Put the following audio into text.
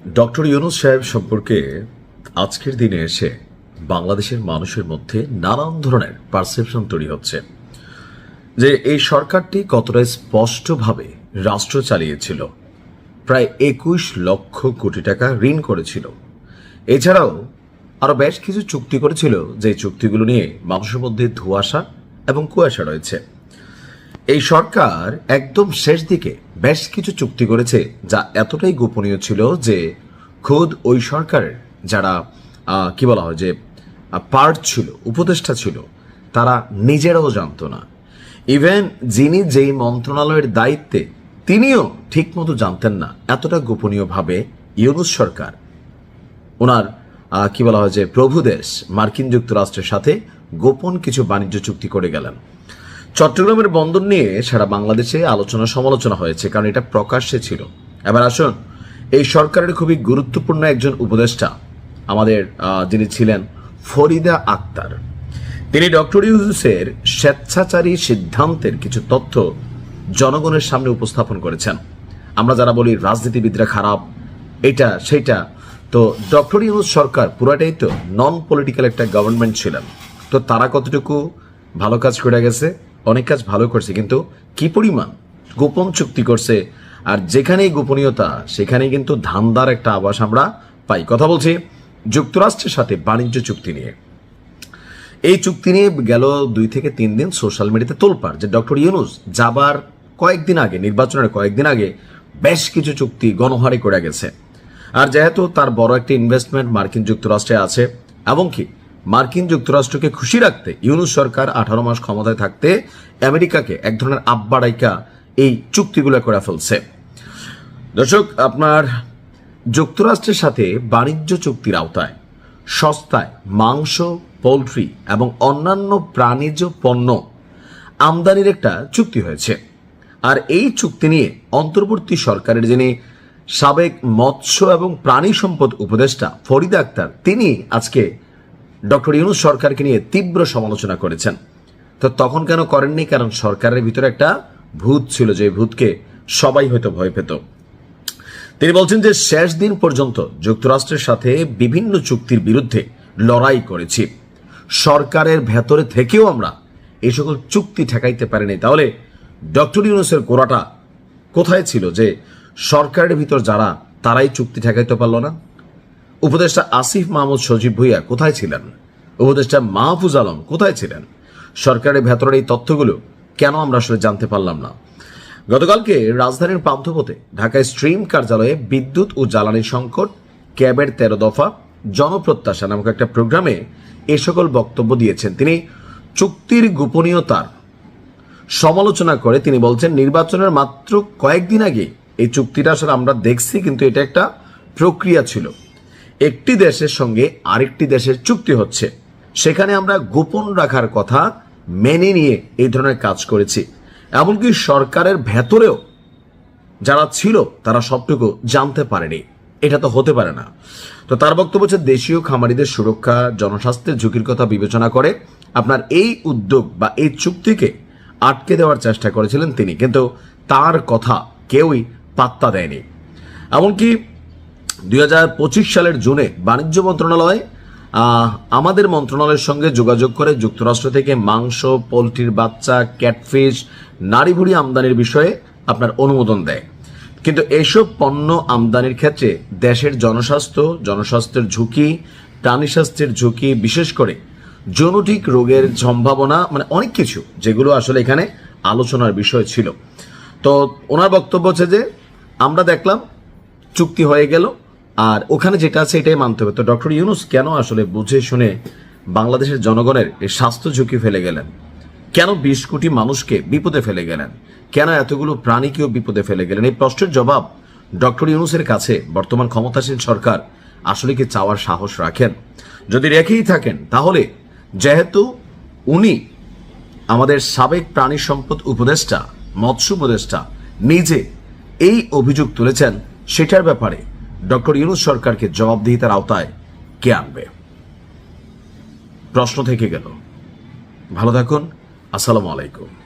Doctor Yunus সাহেব সম্পর্কে আজকের দিনে এসে বাংলাদেশের মানুষের মধ্যে নানান ধরনের পারসেপশন তৈরি হচ্ছে যে এই সরকারটি কতটা স্পষ্টভাবে রাষ্ট্র চালিয়েছিল, প্রায় ২১ লক্ষ কোটি টাকা ঋণ করেছিল, এছাড়াও আরো বেশ কিছু চুক্তি করেছিল, যে চুক্তিগুলো নিয়ে মানুষের মধ্যে ধোঁয়াশা এবং কুয়াশা রয়েছে। এই সরকার একদম শেষ দিকে বেশ কিছু চুক্তি করেছে যা এতটাই গোপনীয় ছিল যে খোদ ওই সরকারের যারা কি বলা হয় যে পার্ট ছিল, উপদেষ্টা ছিল, তারা নিজেরাও জানতো না। ইভেন যিনি যেই মন্ত্রণালয়ের দায়িত্বে তিনিও ঠিকমতো জানতেন না। এতটা গোপনীয়ভাবে ইউনূস সরকার ওনার কি বলা হয় যে প্রভুদেশ মার্কিন যুক্তরাষ্ট্রের সাথে গোপন কিছু বাণিজ্য চুক্তি করে গেলেন। চট্টগ্রামের বন্দর নিয়ে সারা বাংলাদেশে আলোচনা সমালোচনা হয়েছে, কারণ এটা প্রকাশ্যে ছিল। এবার আসুন, এই সরকারের খুবই গুরুত্বপূর্ণ একজন উপদেষ্টা আমাদের যিনি ছিলেন ফরিদা আক্তার, তিনি ডক্টর ইউনূসের স্বেচ্ছাচারী সিদ্ধান্তের কিছু তথ্য জনগণের সামনে উপস্থাপন করেছেন। আমরা যারা বলি রাজনীতিবিদরা খারাপ, এটা সেটা, তো ডক্টর ইউনূস সরকার পুরাটাই তো নন পলিটিক্যাল একটা গভর্নমেন্ট ছিলেন। তো তারা কতটুকু ভালো কাজ করে গেছে? অনেক কাজ ভালো করছে, কিন্তু কি পরিমাণ গোপন চুক্তি করছে, আর যেখানেই গোপনীয়তা সেখানেই কিন্তু ধান্দার একটা আভাস আমরা পাই। কথা বলছি যুক্তরাষ্ট্রের সাথে বাণিজ্য চুক্তি নিয়ে। এই চুক্তি নিয়ে গেল 2 থেকে 3 দিন সোশ্যাল মিডিয়াতে তোলপাড় যে ডক্টর ইউনূস যাবার কয়েকদিন আগে, নির্বাচনের কয়েকদিন আগে বেশ কিছু চুক্তি গণহারে করে গেছে। আর যেহেতু তার বড় একটা ইনভেস্টমেন্ট মার্কিন যুক্তরাষ্ট্রে আছে, এবং কি মার্কিন যুক্তরাষ্ট্রকে খুশি রাখতে ইউনূস সরকার 18 মাস ক্ষমতায় থাকতে আমেরিকাকে এক ধরনের আব্বাড়াইকা এই চুক্তিগুলো করে ফেলছে। দর্শক, আপনার যুক্তরাষ্ট্রের সাথে বাণিজ্য চুক্তির আওতায় সস্তায় মাংস, পোলট্রি এবং অন্যান্য প্রাণীজ পণ্য আমদানির একটা চুক্তি হয়েছে। আর এই চুক্তি নিয়ে অন্তর্বর্তী সরকারের যিনি সাবেক মৎস্য এবং প্রাণী সম্পদ উপদেষ্টা ফরিদা আক্তার, তিনি আজকে ডক্টর ইউনূস সরকারকে নিয়ে তীব্র সমালোচনা করেছেন। তো তখন কেন করেননি? কারণ সরকারের ভিতরে একটা ভূত ছিল, যে ভূতকে সবাই হয়তো ভয় পেত। তিনি বলছেন যে শেষ দিন পর্যন্ত যুক্তরাষ্ট্রের সাথে বিভিন্ন চুক্তির বিরুদ্ধে লড়াই করেছি, সরকারের ভেতরে থেকেও আমরা এই সকল চুক্তি ঠেকাইতে পারিনি। তাহলে ডক্টর ইউনূসের গোড়াটা কোথায় ছিল যে সরকারের ভিতর যারা, তারাই চুক্তি ঠেকাইতে পারল না? উপদেষ্টা আসিফ মাহমুদ সজীব ভুইয়া কোথায় ছিলেন? উপদেষ্টা মাহফুজ আলম কোথায় ছিলেন? সরকারের ভেতরের এই তথ্যগুলো কেন আমরা আসলে জানতে পারলাম না? গতকালকে রাজধানীর পান্থপথে ঢাকায় স্ট্রিম কার্যালয়ে বিদ্যুৎ ও জ্বালানি সংকট, ক্যাবের 13 দফা, জনপ্রত্যাশা নামক একটা প্রোগ্রামে এ সকল বক্তব্য দিয়েছেন তিনি। চুক্তির গোপনীয়তার সমালোচনা করে তিনি বলছেন, নির্বাচনের মাত্র কয়েকদিন আগে এই চুক্তিটা আসলে আমরা দেখছি, কিন্তু এটা একটা প্রক্রিয়া ছিল। একটি দেশের সঙ্গে আরেকটি দেশের চুক্তি হচ্ছে, সেখানে আমরা গোপন রাখার কথা মেনে নিয়ে এই ধরনের কাজ করেছি। এমনকি সরকারের ভেতরেও যারা ছিল তারা সবটুকু জানতে পারেনি। এটা তো হতে পারে না। তো তার বক্তব্য হচ্ছে, দেশীয় খামারিদের সুরক্ষা, জনস্বাস্থ্যের ঝুঁকির কথা বিবেচনা করে আপনার এই উদ্যোগ বা এই চুক্তিকে আটকে দেওয়ার চেষ্টা করেছিলেন তিনি, কিন্তু তার কথা কেউই পাত্তা দেয়নি। এমনকি 2025 সালের জুনে বাণিজ্য মন্ত্রণালয় আমাদের মন্ত্রণালয়ের সঙ্গে যোগাযোগ করে যুক্তরাষ্ট্র থেকে মাংস, পোলট্রির বাচ্চা, ক্যাটফিশ, নারী ভুঁড়ি আমদানির বিষয়ে আপনার অনুমোদন দেয়। কিন্তু এসব পণ্য আমদানির ক্ষেত্রে দেশের জনস্বাস্থ্যের ঝুঁকি, প্রাণী স্বাস্থ্যের ঝুঁকি, বিশেষ করে জৈনটিক রোগের সম্ভাবনা, মানে অনেক কিছু যেগুলো আসলে এখানে আলোচনার বিষয় ছিল। তো ওনার বক্তব্য হচ্ছে যে আমরা দেখলাম চুক্তি হয়ে গেল, আর ওখানে যেটা আছে এটাই মানতে হবে। তো ডক্টর ইউনূস কেন আসলে বুঝে শুনে বাংলাদেশের জনগণের এই স্বাস্থ্য ঝুঁকি ফেলে গেলেন? কেন 20 কোটি মানুষকে বিপদে ফেলে গেলেন? কেন এতগুলো প্রাণীকেও বিপদে ফেলে গেলেন? এই প্রশ্নের জবাব ডক্টর ইউনূসের কাছে বর্তমান ক্ষমতাসীন সরকার আসলে কি চাওয়ার সাহস রাখেন? যদি রেখেই থাকেন, তাহলে যেহেতু উনি আমাদের সাবেক প্রাণী সম্পদ উপদেষ্টা, মৎস্য উপদেষ্টা, নিজে এই অভিযোগ তুলেছেন, সেটার ব্যাপারে ডক্টর ইউনূস সরকারকে জবাবদিহিতার আওতায় কে আনবে? প্রশ্ন থেকে গেল। ভালো থাকুন। আসসালামু আলাইকুম।